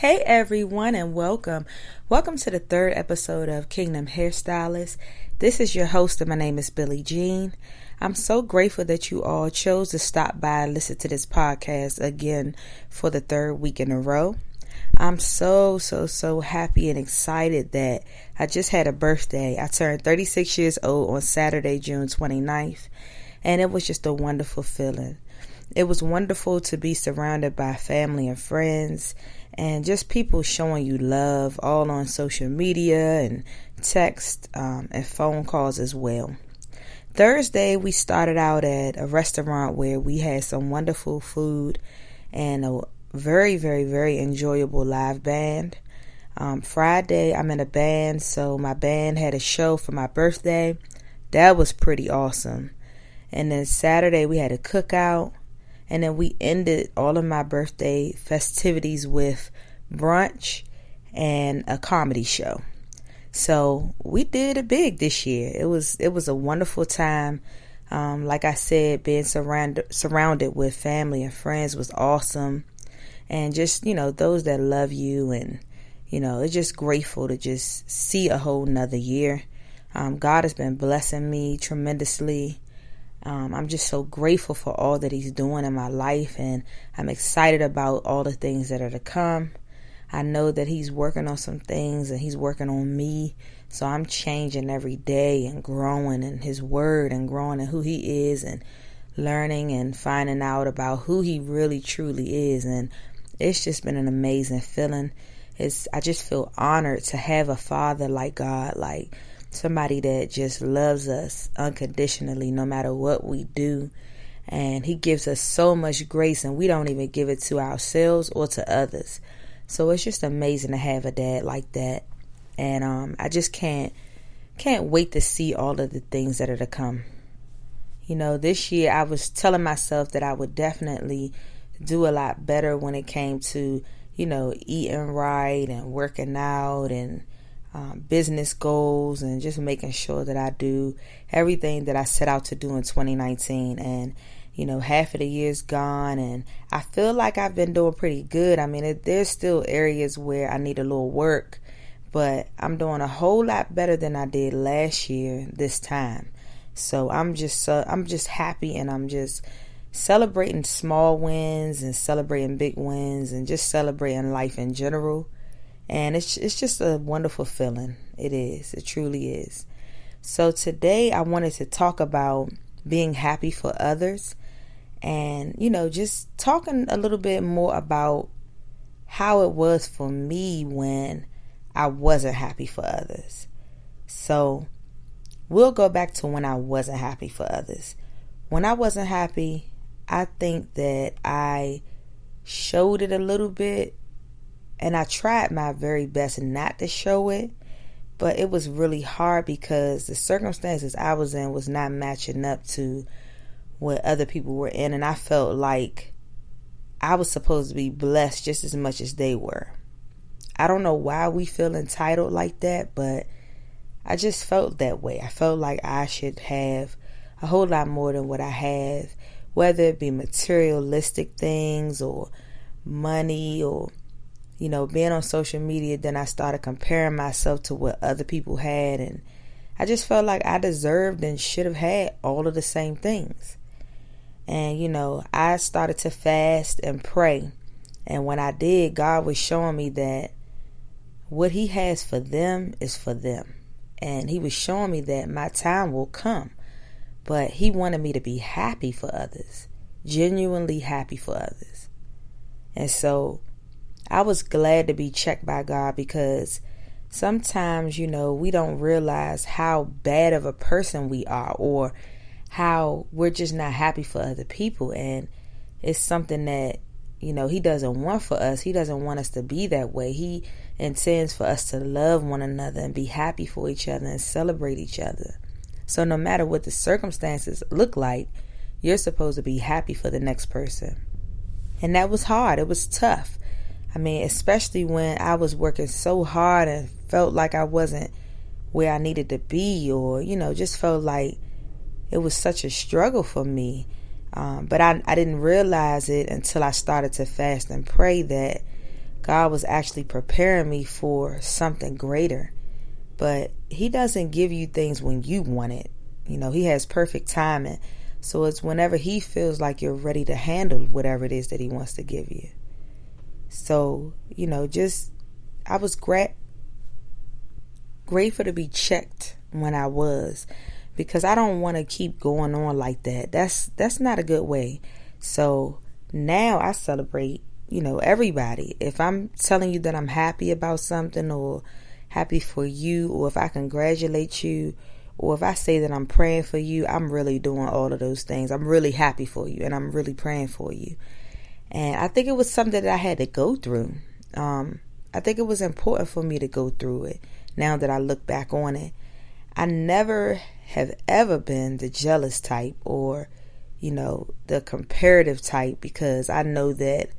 Hey everyone, and welcome. Welcome to the third episode of Kingdom Hairstylist. This is your host and my name is Billie Jean. I'm so grateful that you all chose to stop by and listen to this podcast again for the third week in a row. I'm so happy and excited that I just had a birthday. I turned 36 years old on Saturday, June 29th, and it was just a wonderful feeling. It was wonderful to be surrounded by family and friends and just people showing you love all on social media and text and phone calls as well. Thursday, we started out at a restaurant where we had some wonderful food and a very enjoyable live band. Friday, I'm in a band, so my band had a show for my birthday. That was pretty awesome. And then Saturday, we had a cookout. And then we ended all of my birthday festivities with brunch and a comedy show. So we did it big this year. It was a wonderful time. Like I said, being surrounded with family and friends was awesome. And just, those that love you and, it's just grateful to just see a whole nother year. God has been blessing me tremendously. I'm just so grateful for all that he's doing in my life, and I'm excited about all the things that are to come. I know that he's working on some things and he's working on me. So I'm changing every day and growing in his word and growing in who he is and learning and finding out about who he really truly is. And it's just been an amazing feeling. I just feel honored to have a father like God, like somebody that just loves us unconditionally no matter what we do. And he gives us so much grace, and we don't even give it to ourselves or to others. So it's just amazing to have a dad like that. And I just can't wait to see all of the things that are to come. This year I was telling myself that I would definitely do a lot better when it came to, eating right and working out and business goals, and just making sure that I do everything that I set out to do in 2019. And half of the year's gone, and I feel like I've been doing pretty good. I mean, there's still areas where I need a little work, but I'm doing a whole lot better than I did last year this time. So I'm just happy, and I'm just celebrating small wins and celebrating big wins and just celebrating life in general. And it's just a wonderful feeling. It is. It truly is. So today I wanted to talk about being happy for others and, just talking a little bit more about how it was for me when I wasn't happy for others. So we'll go back to when I wasn't happy for others. When I wasn't happy, I think that I showed it a little bit. And I tried my very best not to show it, but it was really hard because the circumstances I was in was not matching up to what other people were in. And I felt like I was supposed to be blessed just as much as they were. I don't know why we feel entitled like that, but I just felt that way. I felt like I should have a whole lot more than what I have, whether it be materialistic things or money or being on social media. Then I started comparing myself to what other people had, and I just felt like I deserved and should have had all of the same things. And I started to fast and pray, and when I did, God was showing me that what he has for them is for them, and he was showing me that my time will come, but he wanted me to be happy for others, genuinely happy for others. And so I was glad to be checked by God, because sometimes, we don't realize how bad of a person we are, or how we're just not happy for other people. And it's something that, he doesn't want for us. He doesn't want us to be that way. He intends for us to love one another and be happy for each other and celebrate each other. So no matter what the circumstances look like, you're supposed to be happy for the next person. And that was hard. It was tough. I mean, especially when I was working so hard and felt like I wasn't where I needed to be, or, just felt like it was such a struggle for me. But I didn't realize it until I started to fast and pray that God was actually preparing me for something greater. But he doesn't give you things when you want it. He has perfect timing. So it's whenever he feels like you're ready to handle whatever it is that he wants to give you. So, I was grateful to be checked when I was, because I don't want to keep going on like that. That's not a good way. So now I celebrate, everybody. If I'm telling you that I'm happy about something, or happy for you, or if I congratulate you, or if I say that I'm praying for you, I'm really doing all of those things. I'm really happy for you, and I'm really praying for you. And I think it was something that I had to go through. I think it was important for me to go through it. Now that I look back on it, I never have ever been the jealous type, or, the comparative type, because I know that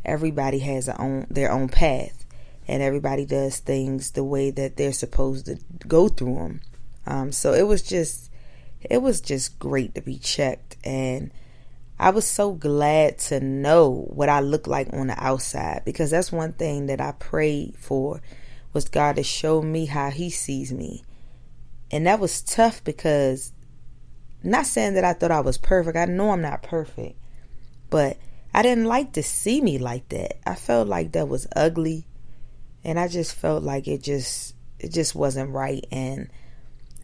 everybody has their own path, and everybody does things the way that they're supposed to go through them. So it was just great to be checked, and I was so glad to know what I look like on the outside, because that's one thing that I prayed for, was God to show me how he sees me. And that was tough, because, not saying that I thought I was perfect. I know I'm not perfect, but I didn't like to see me like that. I felt like that was ugly, and I just felt like it just wasn't right. And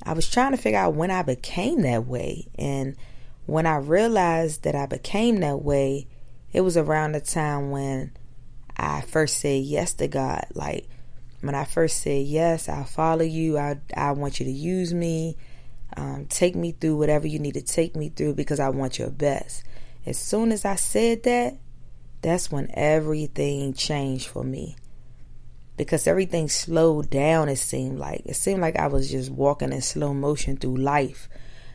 I was trying to figure out when I became that way. And when I realized that I became that way, it was around the time when I first said yes to God. Like, when I first said, yes, I'll follow you. I want you to use me. Take me through whatever you need to take me through, because I want your best. As soon as I said that, that's when everything changed for me. Because everything slowed down, it seemed like. It seemed like I was just walking in slow motion through life.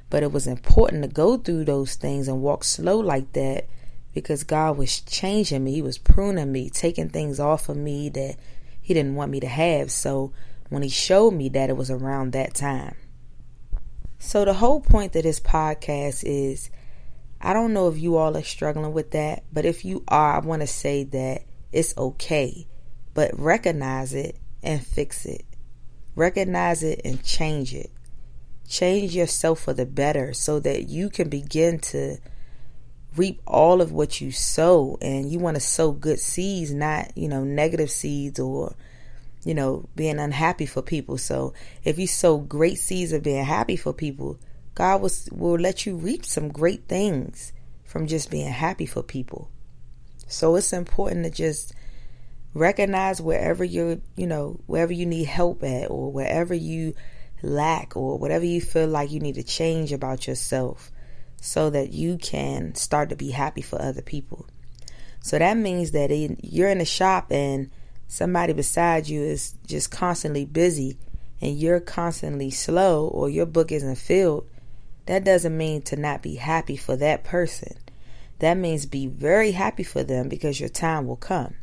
But it was important to go through those things and walk slow like that, because God was changing me. He was pruning me, taking things off of me that he didn't want me to have. So when he showed me that, it was around that time. So the whole point of this podcast is, I don't know if you all are struggling with that, but if you are, I want to say that it's okay, but recognize it and fix it. Recognize it and change it. Change yourself for the better, so that you can begin to reap all of what you sow. And you want to sow good seeds, not, negative seeds, or, being unhappy for people. So if you sow great seeds of being happy for people, God will let you reap some great things from just being happy for people. So it's important to just recognize wherever wherever you need help at, or wherever you lack, or whatever you feel like you need to change about yourself, so that you can start to be happy for other people. So that means that you're in a shop and somebody beside you is just constantly busy, and you're constantly slow, or your book isn't filled. That doesn't mean to not be happy for that person. That means be very happy for them, because your time will come.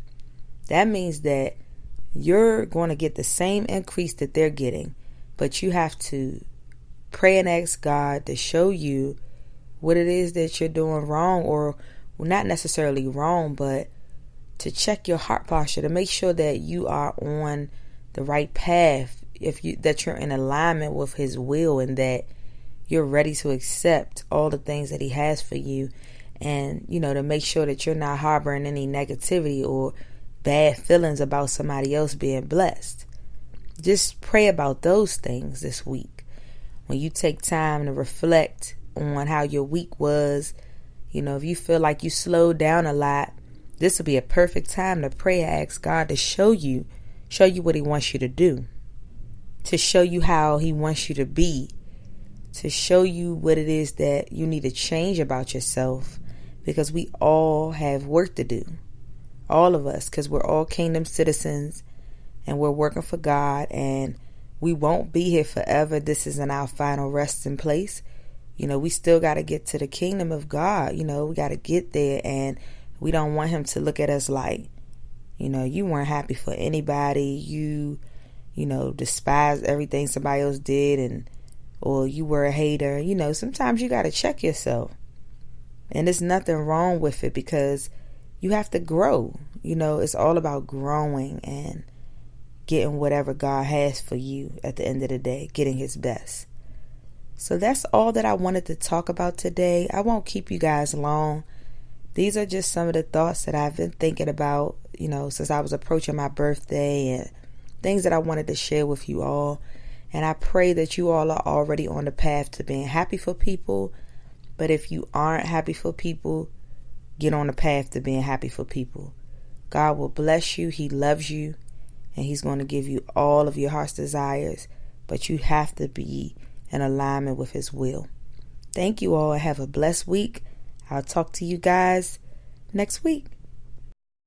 That means that you're going to get the same increase that they're getting, but you have to pray and ask God to show you what it is that you're doing wrong, or not necessarily wrong, but to check your heart posture, to make sure that you are on the right path, that you're in alignment with his will, and that you're ready to accept all the things that he has for you. And, to make sure that you're not harboring any negativity or bad feelings about somebody else being blessed. Just pray about those things this week. When you take time to reflect on how your week was, if you feel like you slowed down a lot, this will be a perfect time to pray and ask God to show you what he wants you to do, to show you how he wants you to be, to show you what it is that you need to change about yourself, because we all have work to do. All of us, because we're all kingdom citizens, and we're working for God, and we won't be here forever. This isn't our final resting place. We still got to get to the kingdom of God. We got to get there, and we don't want him to look at us like, you weren't happy for anybody. You despised everything somebody else did, or you were a hater. Sometimes you got to check yourself, and there's nothing wrong with it, because you have to grow. It's all about growing and getting whatever God has for you at the end of the day, getting his best. So that's all that I wanted to talk about today. I won't keep you guys long. These are just some of the thoughts that I've been thinking about, since I was approaching my birthday, and things that I wanted to share with you all. And I pray that you all are already on the path to being happy for people. But if you aren't happy for people, get on the path to being happy for people. God will bless you. He loves you. And he's going to give you all of your heart's desires. But you have to be in alignment with his will. Thank you all. Have a blessed week. I'll talk to you guys next week.